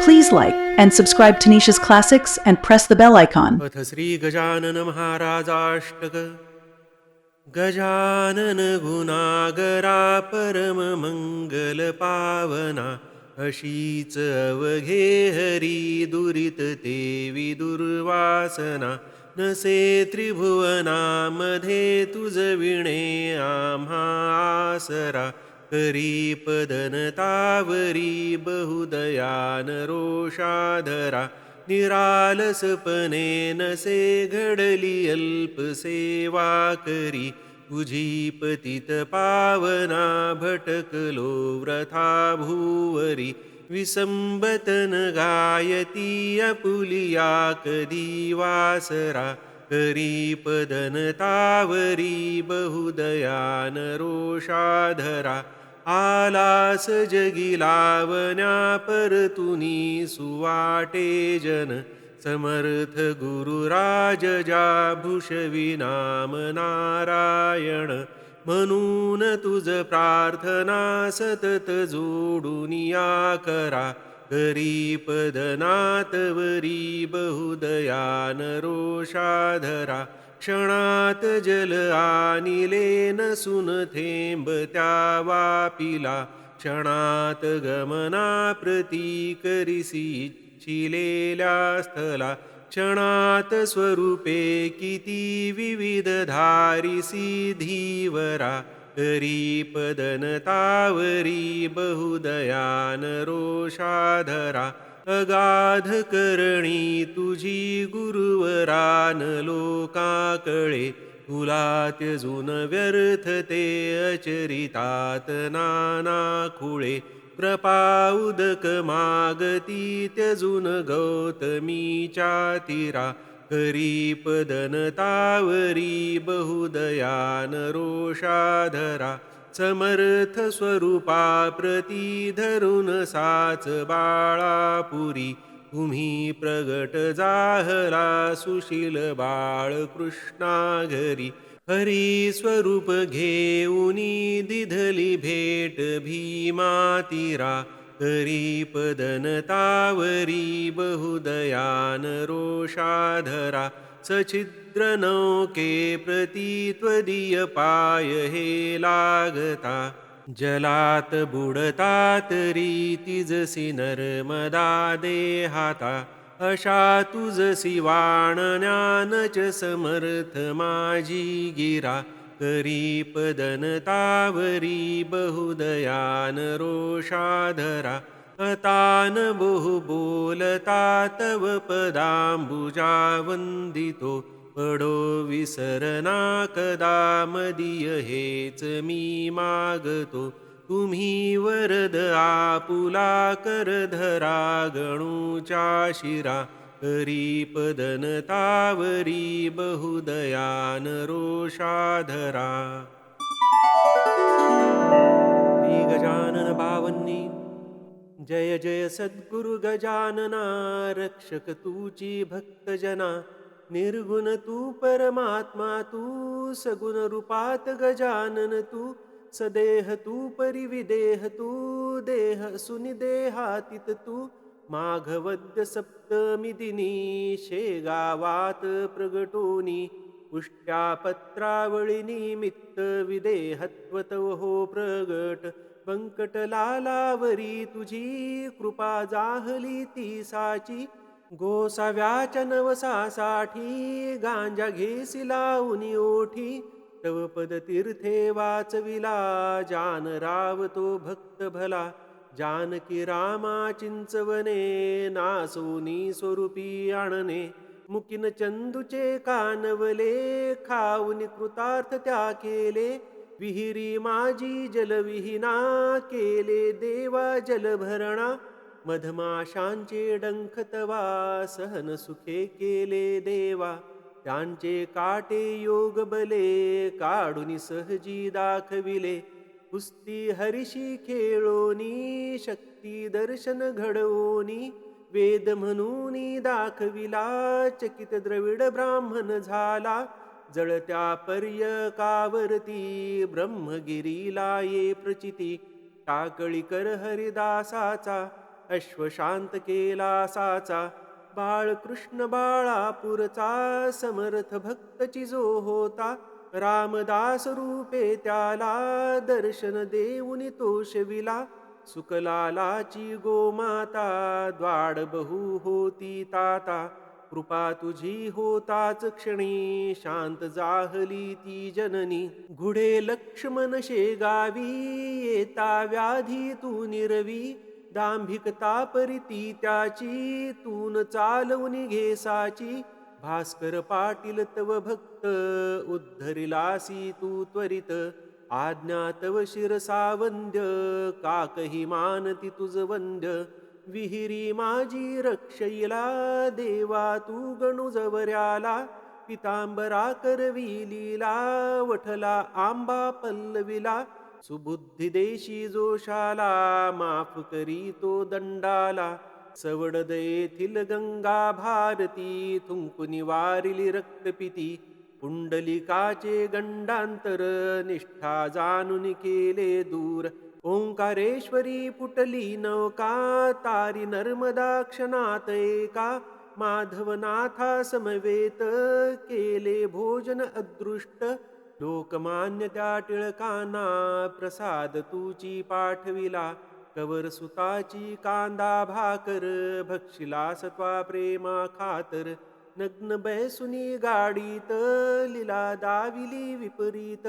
Please like and subscribe to Nisha's Classics and press the bell icon. अथ श्री गजानन महाराजाष्टक. गजानन गुणागरा परम मंगल पावना, अशीच अवघे हरी दुरित ते विदुर्वासना. नसे त्रिभुवनामध्ये तुझ विणे आम्हा आसरा. करी पदनतावरी बहुदयान रोषाधरा. निरालसपणे नसे घडली अल्प सेवा करी. तुझी पतित पावना भटकलो व्रथा भूवरी. विसंबतन गायती आपुलिया कधी वासरा. करी पदनतावरी बहुदयान रोषाधरा. आलास जगी लावण्या परतुनी सुवाटे जन. समर्थ गुरुराज जा भूषविनाम नारायण. म्हणून तुझ प्रार्थना सतत जोडुनिया करा. करी पदनातवरी बहुदयान रोषाधरा. क्षणात जल आनिले नसून थेंब त्या वापिला. क्षणात गमना प्रती करिसी इच्छिलेल्या स्थला. क्षणात स्वरूपे किती विविध धारिसी धीवरा. करी पदनतावरी बहुदयान रोषाधरा. अगाध करणी तुझी गुरुवरान लोकाकळे. तुला त्यजून व्यर्थ ते अचरितात नाना खुळे. कृपा उदक मागती त्यजून गौतमीच्या तीरा. करी पदनतावरी बहुदयान रोषाधरा. समर्थ स्वरूपा प्रती धरून साच बाळापुरी. तुम्ही प्रगट जाहला सुशील बाळ कृष्णा घरी. हरी स्वरूप घेऊनी दिधली भेट भीमातीरा. करी पदनतावरी बहुदयान रोषाधरा. सछिद्र नौके प्रति त्वदीय पाय हे लागता. जलात बुडता तरी तिजसी नर्मदा देहाता. अशा तुझसी वाणण्यानच समर्थ माझी गिरा. करी पदनतावरी बहुदयान रोषाधरा. अतान बहु बोलता तव पदांबुजा वंदितो. पडो विसरना कदा मदीय हेच मी मागतो. तुम्ही वरद आपुला करधरा गणूच्या शिरा. करी पदनतावरी बहुदयान रोषाधरा. श्री गजानन बावन्नी. जय जय सद्गुरु गजानना. रक्षक तूची भक्तजना. निर्गुण तू परमात्मा तू. सगुण रूपात गजानन तू. सदेह तू परिविदेह तू. देह सुनिदेहातीत तू. माघवद्य सप्तमी दिनी शेगावात प्रगटोनी. पुष्ट्या पत्रावळी निमित्त विदेहत्वत हो प्रगट. व्यंकटलालावरी तुझी कृपा जाहली ती साची. गोसाव्याच्या नवसासाठी गांजा घेसी लावूनी ओठी. तव पद तीर्थे वाचविला जान रावतो भक्त भला. जानकी रामा चिंचवने नासोनी स्वरूपी आणणे. मुकिन चंदूचे कानवले खाऊनी कृतार्थ त्या केले. विहिरी माझी जलविहीना केले देवा जलभरणा. मधमाशांचे डंख तवा सहन सुखे केले देवा. त्यांचे काटे योग बले काढून सहजी दाखविले. कुस्ती हरिशी खेळोनी शक्ती दर्शन घडवोनी. वेद म्हणून दाखविला चकित द्रविड ब्राह्मण झाला. जळत्या पर्यकावरती ब्रह्मगिरीला ये प्रचिती. टाकळी कर हरिदासाचा, अश्वशांत केला साचा. बाळकृष्ण बाळापूरचा, समर्थ भक्तची जो होता. रामदास रूपे त्याला, दर्शन देऊनी तो शविला. सुकलालाची गोमाता, द्वाड बहु होती ताता. कृपा तुझी होताच क्षणी, शांत जाहली ती जननी. घुडे लक्ष्मण शेगावी, येता व्याधी तू निरवी. दांभिकता परिती त्याची, तून चालवून घेसाची. भास्कर पाटील तव भक्त, उद्धरिलासी तू त्वरित. आज्ञा तव शिरसा वंद्य, काकही मानती तुझ वंद्य. विहिरी माझी रक्षईला, देवा तू गणू जवऱ्याला. पितांबरा करविलीला, वठला आंबा पल्लविला. सुबुद्धी देशी जोशाला, माफ करी तो दंडाला. सवडद येथील गंगा भारती, थुंकुनी वारिली रक्तपिती. पुंडलिकाचे गंडांतर, निष्ठा जाणून केले दूर. ओंकारेश्वरी फुटली नौका, तारी नर्मदा क्षणात एका. माधवनाथा समवेत, केले भोजन अदृष्ट. लोकमान्य त्या टिळकांना, प्रसाद तुची पाठविला. कवर सुताची कांदा भाकर, भक्षिला सत्वा प्रेमा खातर. नग्न बैसुनी गाडीत, लीला दाविली विपरीत.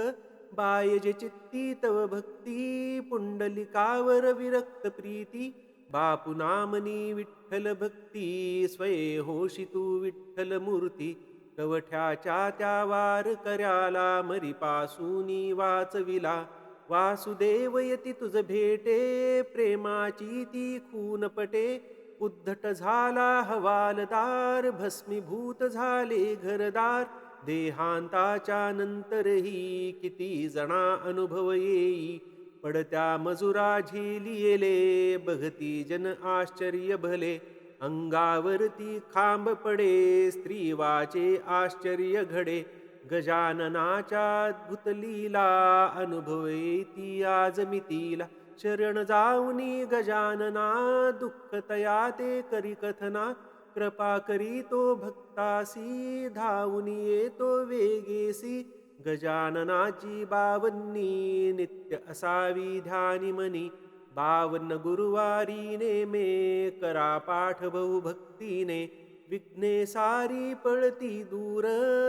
बायजे चित्ती तव भक्ती, पुंडलिकावर विरक्त प्रीती. बापू नामनी विठ्ठल भक्ती, स्वये होशी तू विठ्ठल मूर्ती. कवठ्याच्या त्या वार कर्याला, मरीपासूनी वाचविला. वासुदेव यती तुझ भेटे, प्रेमाची ती खूनपटे. उद्धट झाला हवालदार, भस्मीभूत झाले घरदार. देहांताच्या नंतरही, किती जणा अनुभव येई. पडत्या मजुरा झेलियेले, बघती जन आश्चर्य भले. अंगावरती खांब पडे, स्त्रीवाचे आश्चर्य घडे. गजाननाच्या अद्भुत लीला, अनुभव येती आज मितीला. शरण जाऊनी गजानना, दुःख तया ते करी कथना. कृपा करी तो भक्तासी, धावूनी येतो वेगेसी. गजाननाची बावन्नी, नित्य असावी ध्यानी मनी. 52 गुरुवारी नेमे, करा पाठ बहु भक्तीने. विघ्ने सारी पळती दूर,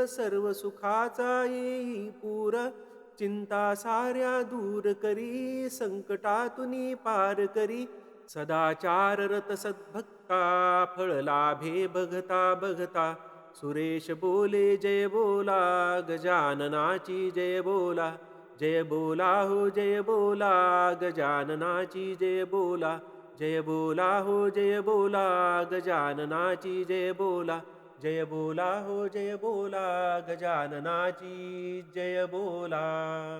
सर्व सुखाचा येई पूर. चिंता साऱ्या दूर करी, संकटातुनी पार करी. सदाचार रत सद्भक्ता, फळ लाभे बघता बघता. सुरेश बोले जय बोला, गजाननाची जय बोला. जय बोला हो जय बोला, गजाननाची जय बोला. जय बोला हो जय बोला, गजाननाची जय बोला. जय बोला हो जय बोला, गजाननाची जय बोला.